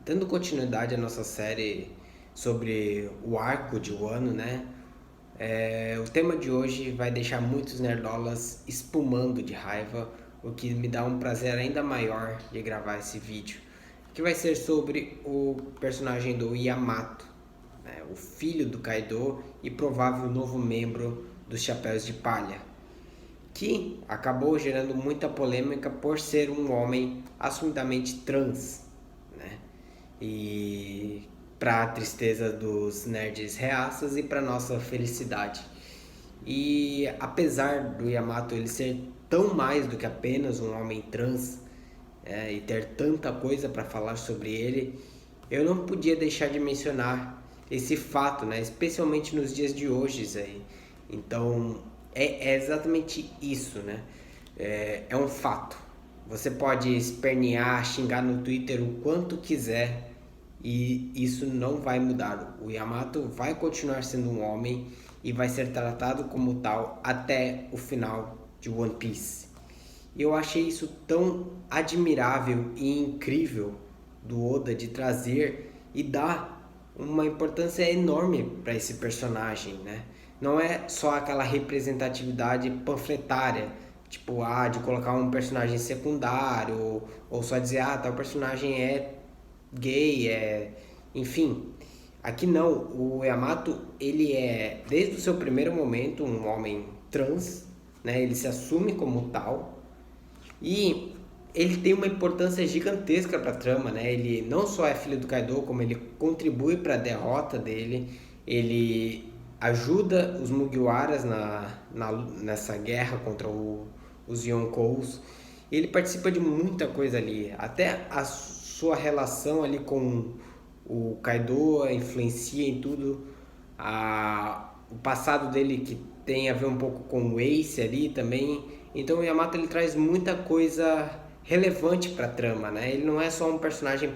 Dando continuidade à nossa série sobre o arco de Wano, né? O tema de hoje vai deixar muitos nerdolas espumando de raiva, o que me dá um prazer ainda maior de gravar esse vídeo, que vai ser sobre o personagem do Yamato, né? O filho do Kaido e provável novo membro dos Chapéus de Palha, que acabou gerando muita polêmica por ser um homem assumidamente trans, né? E para a tristeza dos nerds reaças e para nossa felicidade. E apesar do Yamato ele ser tão mais do que apenas um homem trans, e ter tanta coisa para falar sobre ele, eu não podia deixar de mencionar esse fato, né? Especialmente nos dias de hoje aí. Então é exatamente isso, né? É um fato. Você pode espernear, xingar no Twitter o quanto quiser e isso não vai mudar. O Yamato vai continuar sendo um homem e vai ser tratado como tal até o final de One Piece. Eu achei isso tão admirável e incrível do Oda de trazer e dar uma importância enorme para esse personagem, né? Não é só aquela representatividade panfletária, tipo, de colocar um personagem secundário, ou só dizer, tal personagem é gay, enfim. Aqui não, o Yamato, ele é, desde o seu primeiro momento, um homem trans, né? Ele se assume como tal, e ele tem uma importância gigantesca para a trama, né? Ele não só é filho do Kaido, como ele contribui para a derrota dele, ele ajuda os Mugiwaras nessa guerra contra os Yonkous. Ele participa de muita coisa ali, até a sua relação ali com o Kaido influencia em tudo. O passado dele que tem a ver um pouco com o Ace ali também. Então o Yamato ele traz muita coisa relevante para a trama, né? Ele não é só um personagem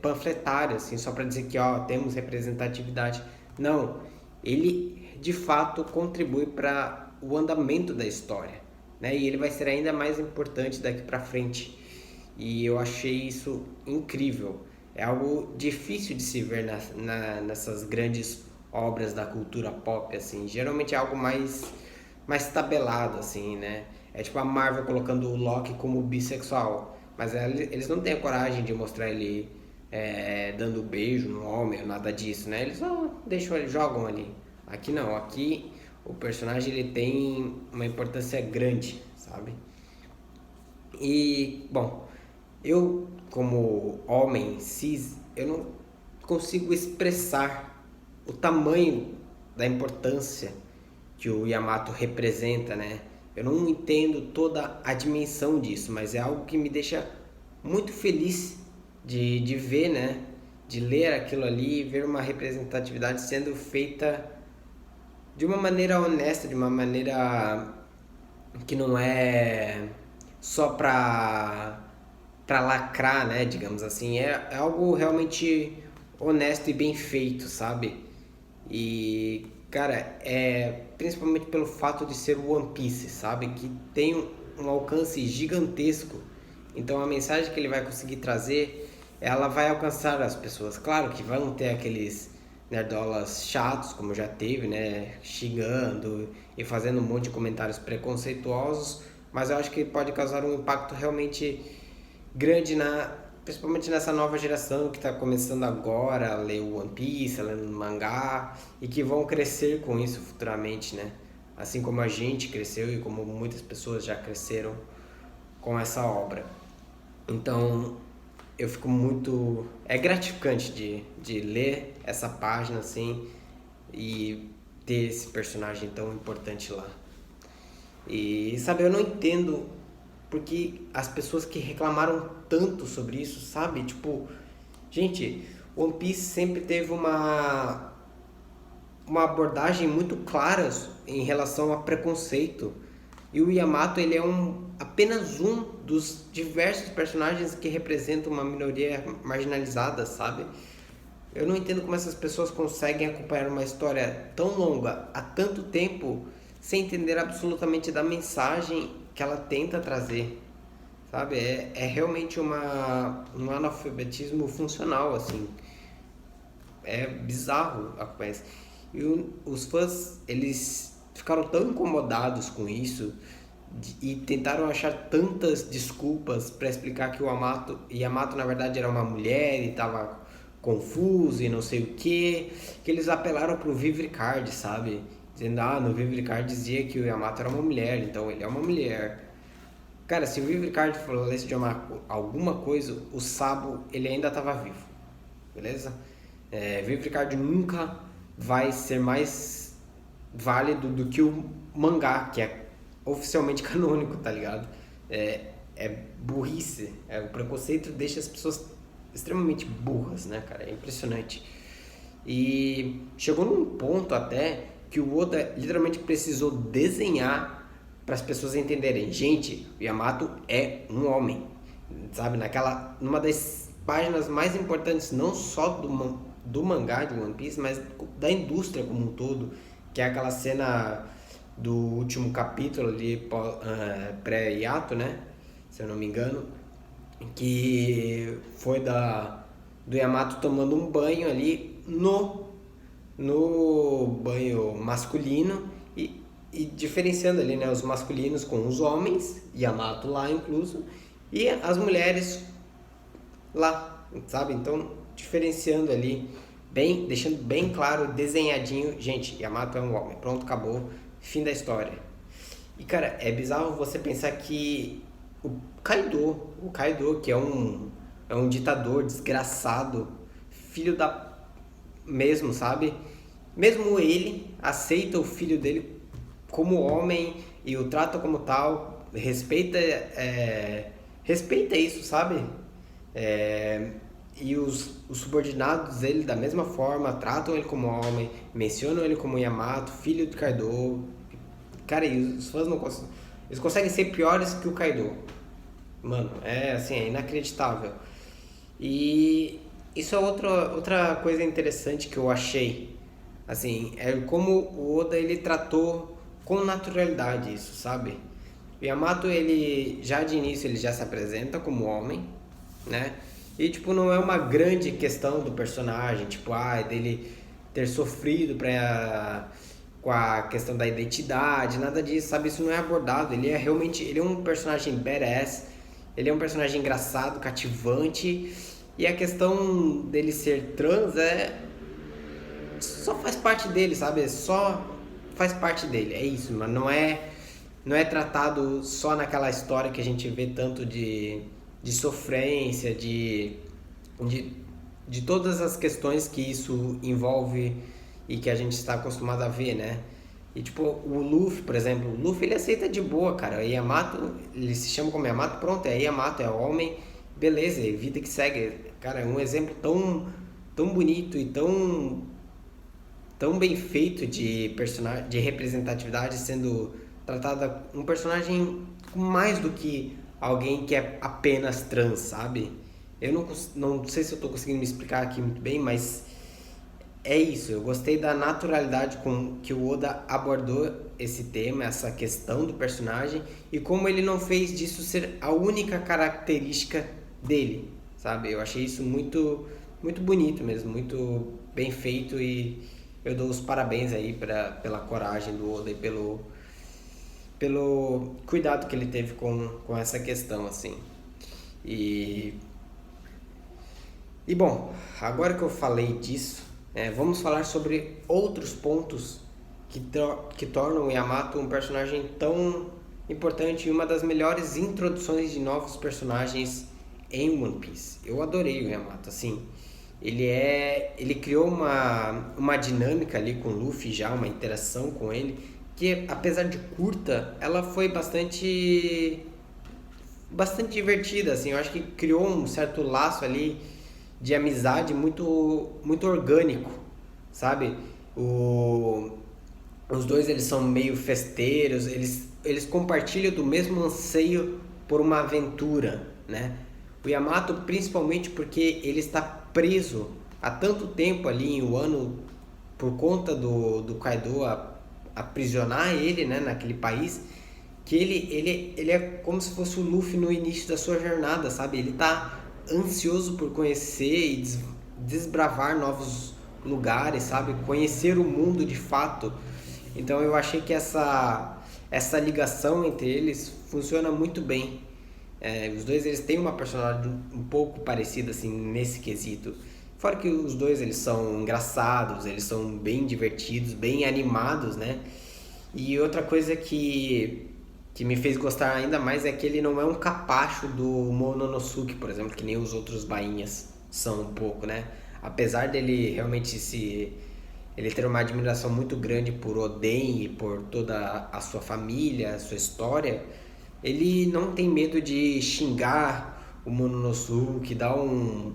panfletário, assim, só para dizer que temos representatividade. Não, ele de fato contribui para o andamento da história, né? E ele vai ser ainda mais importante daqui para frente. E eu achei isso incrível. É algo difícil de se ver nessas grandes obras da cultura pop, assim. Geralmente é algo mais tabelado, assim, né? É tipo a Marvel colocando o Loki como bissexual. Mas eles não têm a coragem de mostrar ele dando beijo no homem ou nada disso, né? Eles só deixam ele, jogam ali. Aqui não, aqui o personagem ele tem uma importância grande, sabe? E, bom, eu como homem cis, eu não consigo expressar o tamanho da importância que o Yamato representa, né? Eu não entendo toda a dimensão disso, mas é algo que me deixa muito feliz de ver, né? De ler aquilo ali e ver uma representatividade sendo feita de uma maneira honesta, de uma maneira que não é só pra lacrar, né? Digamos assim, é algo realmente honesto e bem feito, sabe? E, cara, principalmente pelo fato de ser o One Piece, sabe? Que tem um alcance gigantesco. Então a mensagem que ele vai conseguir trazer, ela vai alcançar as pessoas. Claro que vão ter aqueles nerdolas chatos, como já teve, né? Xingando e fazendo um monte de comentários preconceituosos, mas eu acho que pode causar um impacto realmente grande principalmente nessa nova geração que está começando agora a ler o One Piece, a ler o mangá e que vão crescer com isso futuramente, né? Assim como a gente cresceu e como muitas pessoas já cresceram com essa obra. Então eu fico muito. É gratificante de ler essa página assim e ter esse personagem tão importante lá. E sabe, eu não entendo porque as pessoas que reclamaram tanto sobre isso, sabe? Tipo, gente, One Piece sempre teve uma abordagem muito clara em relação a preconceito. E o Yamato, ele é apenas um dos diversos personagens que representam uma minoria marginalizada, sabe? Eu não entendo como essas pessoas conseguem acompanhar uma história tão longa há tanto tempo sem entender absolutamente da mensagem que ela tenta trazer. sabe? É realmente um analfabetismo funcional, assim. É bizarro a coisa. E os fãs, eles ficaram tão incomodados com isso e tentaram achar tantas desculpas para explicar que o Yamato na verdade era uma mulher e estava confuso e não sei o que eles apelaram pro Vivricard, sabe? Dizendo, no Vivricard dizia que o Yamato era uma mulher, então ele é uma mulher. Cara, se o Vivricard falasse de alguma coisa, o Sabo ele ainda estava vivo, beleza? Vivricard nunca vai ser mais válido do que o mangá, que é oficialmente canônico, tá ligado? É burrice. O preconceito deixa as pessoas extremamente burras, né, cara? É impressionante. E chegou num ponto até que o Oda literalmente precisou desenhar para as pessoas entenderem. Gente, o Yamato é um homem, sabe? Numa das páginas mais importantes, não só do mangá de One Piece, mas da indústria como um todo, que é aquela cena do último capítulo ali, pré-hiato, né? Se eu não me engano, que foi do Yamato tomando um banho ali no banho masculino e diferenciando ali, né, os masculinos com os homens, Yamato lá incluso, e as mulheres lá, sabe? Então, diferenciando ali, deixando bem claro, desenhadinho, gente, Yamato é um homem, pronto, acabou, fim da história. E cara, é bizarro você pensar que o Kaido, que é um ditador desgraçado, filho da mesmo, sabe? Mesmo ele aceita o filho dele como homem e o trata como tal, respeita isso, sabe? É, e os subordinados dele da mesma forma tratam ele como homem, mencionam ele como Yamato, filho do Kaido. Cara, e os fãs não conseguem. Eles conseguem ser piores que o Kaido. Mano, é assim, é inacreditável. E isso é outra coisa interessante que eu achei. Assim, é como o Oda ele tratou com naturalidade isso, sabe? O Yamato, ele já de início ele já se apresenta como homem, né? E tipo, não é uma grande questão do personagem, tipo, dele ter sofrido com a questão da identidade, nada disso, sabe? Isso não é abordado. Ele é um personagem badass, ele é um personagem engraçado, cativante, e a questão dele ser trans só faz parte dele, sabe? Só faz parte dele, é isso, mas não é tratado só naquela história que a gente vê tanto de sofrência, de, de todas as questões que isso envolve e que a gente está acostumado a ver, né? E tipo, o Luffy, por exemplo, o Luffy ele aceita de boa, cara. O Yamato, ele se chama como Yamato, pronto, é Yamato, é homem, beleza, é vida que segue. Cara, é um exemplo tão bonito e tão bem feito de personagem, de representatividade sendo tratada um personagem com mais do que alguém que é apenas trans, sabe? Eu não sei se eu tô conseguindo me explicar aqui muito bem, mas é isso. Eu gostei da naturalidade com que o Oda abordou esse tema, essa questão do personagem e como ele não fez disso ser a única característica dele, sabe? Eu achei isso muito bonito mesmo, muito bem feito e eu dou os parabéns aí pela coragem do Oda e pelo cuidado que ele teve com essa questão, assim. E, e bom, agora que eu falei disso, vamos falar sobre outros pontos que tornam o Yamato um personagem tão importante e uma das melhores introduções de novos personagens em One Piece. Eu adorei o Yamato, assim. Ele criou uma dinâmica ali com o Luffy já, uma interação com ele, que apesar de curta, ela foi bastante divertida, assim. Eu acho que criou um certo laço ali de amizade muito orgânico, sabe? Os dois eles são meio festeiros, eles compartilham do mesmo anseio por uma aventura, né? O Yamato principalmente porque ele está preso há tanto tempo ali em Wano por conta do Kaido aprisionar ele, né, naquele país, que ele é como se fosse o Luffy no início da sua jornada, sabe? Ele tá ansioso por conhecer e desbravar novos lugares, sabe? Conhecer o mundo de fato. Então eu achei que essa ligação entre eles funciona muito bem. Os dois eles têm uma personalidade um pouco parecida assim nesse quesito. Fora que os dois eles são engraçados, eles são bem divertidos, bem animados, né? E outra coisa que me fez gostar ainda mais é que ele não é um capacho do Mononosuke, por exemplo, que nem os outros bainhas são um pouco, né? Apesar dele realmente se ele ter uma admiração muito grande por Oden e por toda a sua família, a sua história, ele não tem medo de xingar o Mononosuke, dar um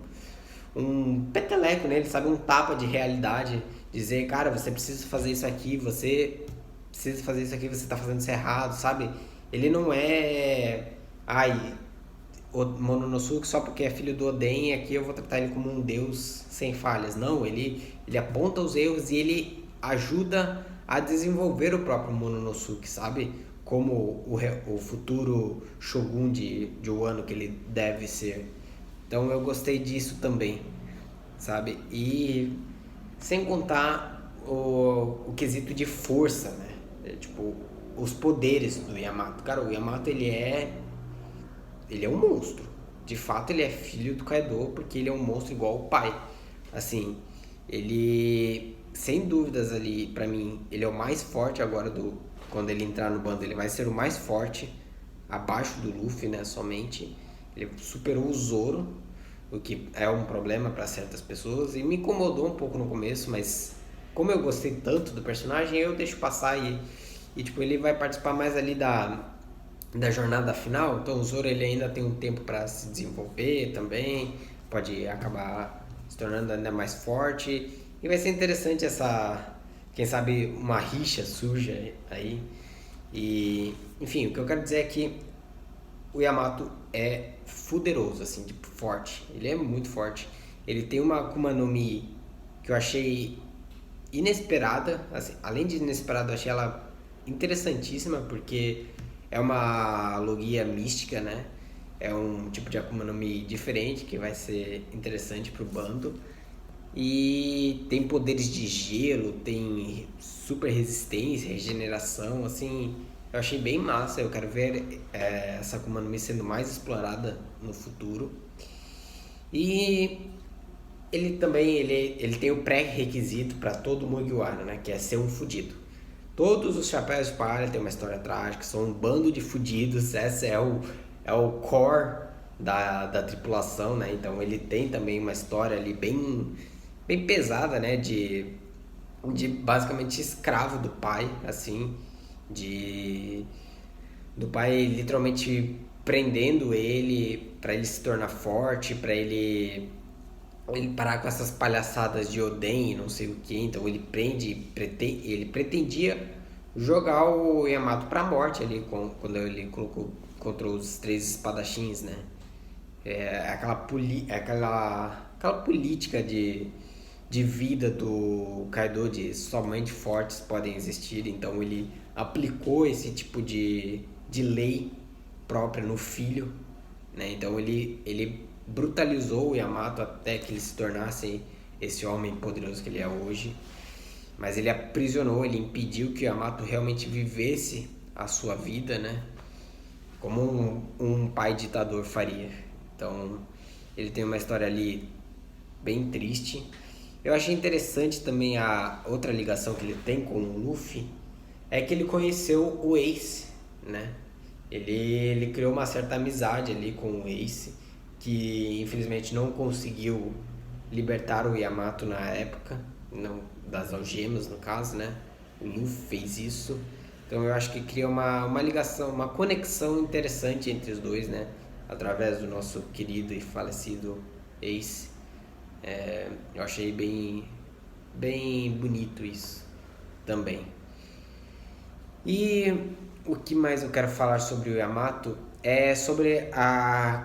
peteleco nele, sabe? Um tapa de realidade. Dizer, cara, você precisa fazer isso aqui, você precisa fazer isso aqui, você tá fazendo isso errado, sabe? Ele não é. Ai, o Mononosuke só porque é filho do Oden e aqui eu vou tratar ele como um deus sem falhas. Não, ele aponta os erros e ele ajuda a desenvolver o próprio Mononosuke, sabe? Como o futuro Shogun de Wano que ele deve ser. Então eu gostei disso também, sabe? E sem contar o quesito de força, né? Tipo, os poderes do Yamato. Cara, o Yamato ele é um monstro. De fato, ele é filho do Kaido porque ele é um monstro igual o pai. Assim, ele sem dúvidas ali pra mim, ele é o mais forte agora do quando ele entrar no bando, ele vai ser o mais forte abaixo do Luffy, né, somente. Ele superou o Zoro, o que é um problema para certas pessoas e me incomodou um pouco no começo, mas como eu gostei tanto do personagem, eu deixo passar e tipo, ele vai participar mais ali da jornada final, então o Zoro ele ainda tem um tempo para se desenvolver também, pode acabar se tornando ainda mais forte e vai ser interessante essa, quem sabe uma rixa surja aí e enfim, o que eu quero dizer é que o Yamato é fuderoso, assim, tipo, forte. Ele é muito forte. Ele tem uma Akuma no Mi que eu achei inesperada. Assim, além de inesperada, eu achei ela interessantíssima, porque é uma logia mística, né? É um tipo de Akuma no Mi diferente, que vai ser interessante pro bando. E tem poderes de gelo, tem super resistência, regeneração, assim. Eu achei bem massa. Eu quero ver essa Akuma no Mi sendo mais explorada no futuro. E ele também ele tem o pré-requisito para todo Mugiwara, né? Que é ser um fudido. Todos os chapéus de palha têm uma história trágica, são um bando de fudidos. Esse é o core da tripulação, né? Então ele tem também uma história ali bem pesada, né? De basicamente escravo do pai, assim, de do pai literalmente prendendo ele para ele se tornar forte, para ele parar com essas palhaçadas de Oden e não sei o que. Então ele ele pretendia jogar o Yamato pra morte ali quando ele colocou contra os três espadachins, né? Aquela política de vida do Kaido de somente fortes podem existir, então ele aplicou esse tipo de lei própria no filho, né? Então ele brutalizou o Yamato até que ele se tornasse esse homem poderoso que ele é hoje, mas ele aprisionou, ele impediu que o Yamato realmente vivesse a sua vida, né? Como um pai ditador faria. Então ele tem uma história ali bem triste. Eu achei interessante também a outra ligação que ele tem com o Luffy, é que ele conheceu o Ace, né? Ele criou uma certa amizade ali com o Ace, que infelizmente não conseguiu libertar o Yamato na época, não, das algemas no caso, né? O Luffy fez isso. Então eu acho que cria uma ligação, uma conexão interessante entre os dois, né? Através do nosso querido e falecido Ace. Eu achei bem bonito isso também. E o que mais eu quero falar sobre o Yamato é sobre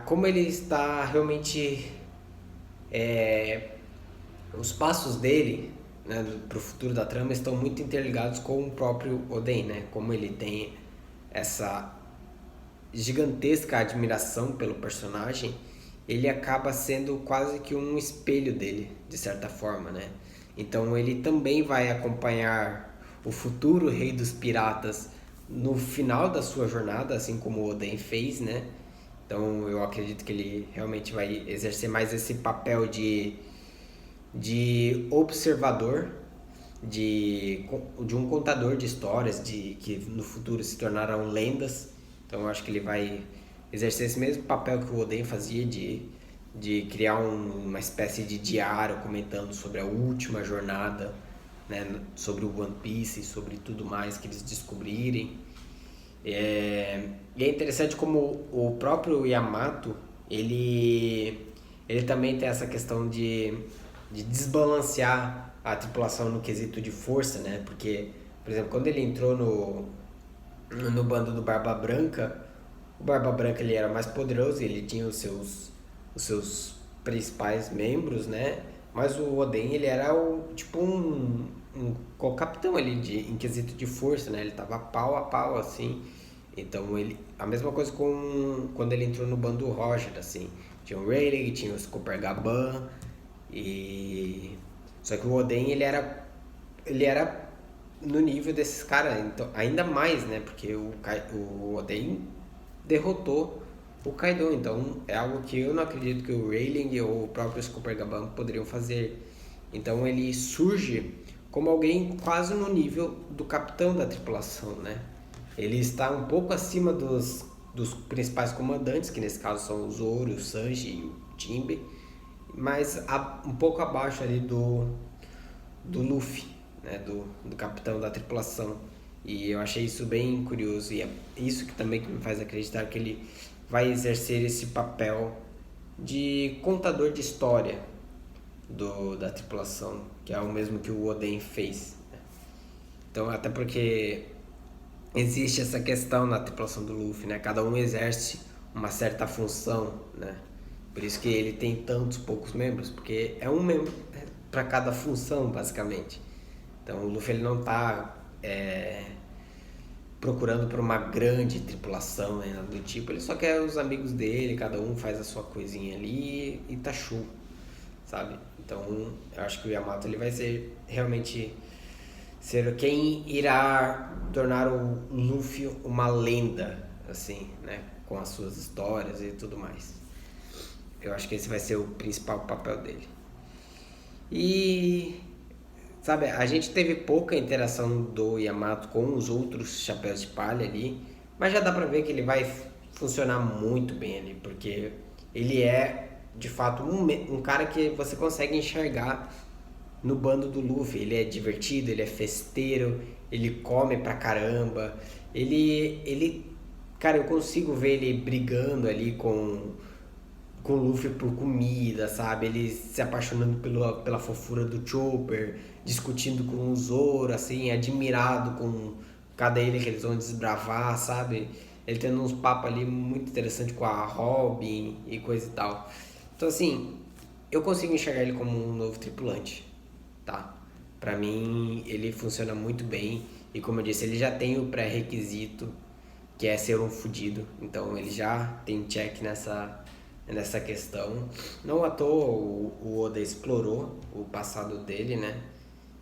como ele está realmente os passos dele, né, para o futuro da trama estão muito interligados com o próprio Oden, né? Como ele tem gigantesca admiração pelo personagem, ele acaba sendo quase que um espelho dele, de certa forma, né? Então ele também vai acompanhar o futuro rei dos piratas no final da sua jornada, assim como o Oden fez, né? Então eu acredito que ele realmente vai exercer mais esse papel de observador, de um contador de histórias de que no futuro se tornarão lendas. Então eu acho que ele vai exercer esse mesmo papel que o Oden fazia de criar uma espécie de diário comentando sobre a última jornada, né, sobre o One Piece, sobre tudo mais que eles descobrirem. E é interessante como o próprio Yamato, ele também tem essa questão de desbalancear a tripulação no quesito de força, né? Porque, por exemplo, quando ele entrou no bando do Barba Branca, o Barba Branca ele era mais poderoso, ele tinha os seus principais membros, né? Mas o Oden ele era tipo um co-capitão ali em quesito de força, né? Ele tava pau a pau assim. Então ele a mesma coisa com quando ele entrou no bando do Roger, assim. Tinha o Rayleigh, tinha o Cooper Gaban e só que o Oden ele era no nível desses caras, então ainda mais, né? Porque o Oden derrotou o Kaido, então é algo que eu não acredito que o Rayleigh ou o próprio Cooper Gaban poderiam fazer. Então ele surge como alguém quase no nível do capitão da tripulação, né? Ele está um pouco acima dos principais comandantes, que nesse caso são o Zoro, o Sanji e o Jinbe, mas um pouco abaixo ali do Luffy, né? Do capitão da tripulação. E eu achei isso bem curioso e é isso que também que me faz acreditar que ele vai exercer esse papel de contador de história da tripulação, que é o mesmo que o Oden fez. Então, até porque existe essa questão na tripulação do Luffy, né? Cada um exerce uma certa função, né? Por isso que ele tem tantos poucos membros, porque é um membro para cada função, basicamente. Então, o Luffy ele não está procurando por uma grande tripulação, né, nada do tipo. Ele só quer os amigos dele, cada um faz a sua coisinha ali e tá show, sabe? Então, eu acho que o Yamato ele vai ser realmente ser quem irá tornar o Luffy uma lenda, assim, né? Com as suas histórias e tudo mais. Eu acho que esse vai ser o principal papel dele. E, sabe, a gente teve pouca interação do Yamato com os outros chapéus de palha ali, mas já dá pra ver que ele vai funcionar muito bem ali, porque ele é, de fato, um cara que você consegue enxergar no bando do Luffy. Ele é divertido, ele é festeiro, ele come pra caramba. Cara, eu consigo ver ele brigando ali com o Luffy por comida, sabe? Ele se apaixonando pela fofura do Chopper, discutindo com o Zoro, assim, admirado com cada ilha que eles vão desbravar, sabe? Ele tendo uns papos ali muito interessantes com a Robin e coisa e tal. Então, assim, eu consigo enxergar ele como um novo tripulante, tá? Pra mim, ele funciona muito bem e, como eu disse, ele já tem o pré-requisito que é ser um fudido. Então, ele já tem check nessa questão. Não à toa o Oda explorou o passado dele, né?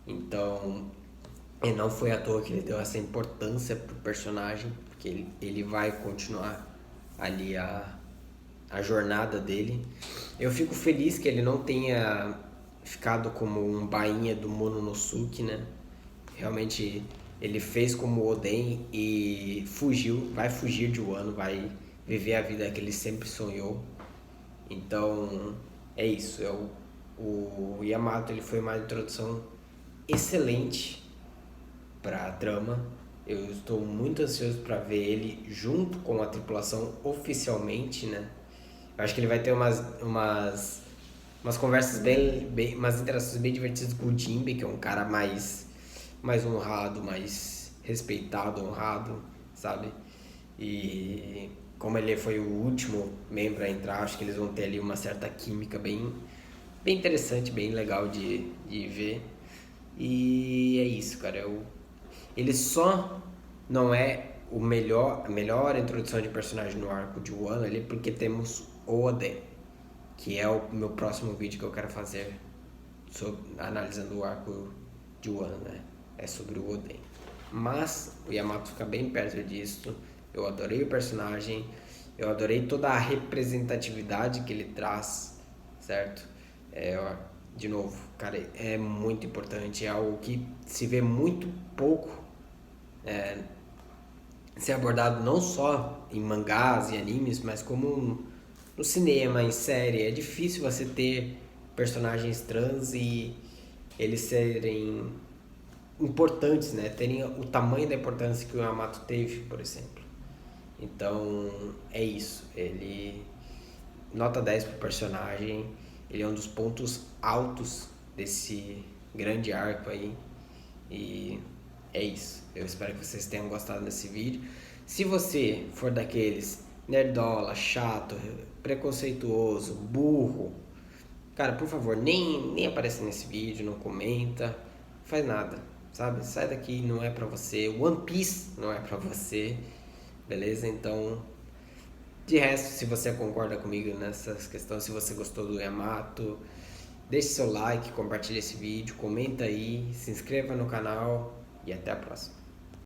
Então, e não foi à toa que ele deu essa importância pro personagem, porque ele vai continuar ali a jornada dele. Eu fico feliz que ele não tenha ficado como um bainha do Mononosuke, né? Realmente ele fez como o Oden e fugiu, vai fugir de Wano, vai viver a vida que ele sempre sonhou. Então é isso. O Yamato ele foi uma introdução excelente para a trama. Eu estou muito ansioso para ver ele junto com a tripulação oficialmente, né? Eu acho que ele vai ter umas conversas umas interações bem divertidas com o Jinbe, que é um cara mais honrado, mais respeitado, honrado, sabe? E como ele foi o último membro a entrar, acho que eles vão ter ali uma certa química bem interessante, bem legal de ver. E é isso, cara. Ele só não é a melhor introdução de personagem no arco de Wano ali, porque temos o Oden, que é o meu próximo vídeo que eu quero fazer analisando o arco de Wano, né? É sobre o Oden. Mas o Yamato fica bem perto disso. Eu adorei o personagem, eu adorei toda a representatividade que ele traz, certo? De novo, cara, é muito importante, é algo que se vê muito pouco ser abordado não só em mangás e animes, mas como no cinema, em série. É difícil você ter personagens trans e eles serem importantes, né? Terem o tamanho da importância que o Yamato teve, por exemplo. Então, é isso. Ele nota 10 pro personagem. Ele é um dos pontos altos desse grande arco aí. E é isso. Eu espero que vocês tenham gostado desse vídeo. Se você for daqueles nerdola, chato, preconceituoso, burro, cara, por favor, nem apareça nesse vídeo, não comenta, faz nada, sabe? Sai daqui, não é pra você. One Piece não é pra você, beleza? Então, de resto, se você concorda comigo nessas questões, se você gostou do Yamato, deixe seu like, compartilhe esse vídeo, comenta aí, se inscreva no canal e até a próxima.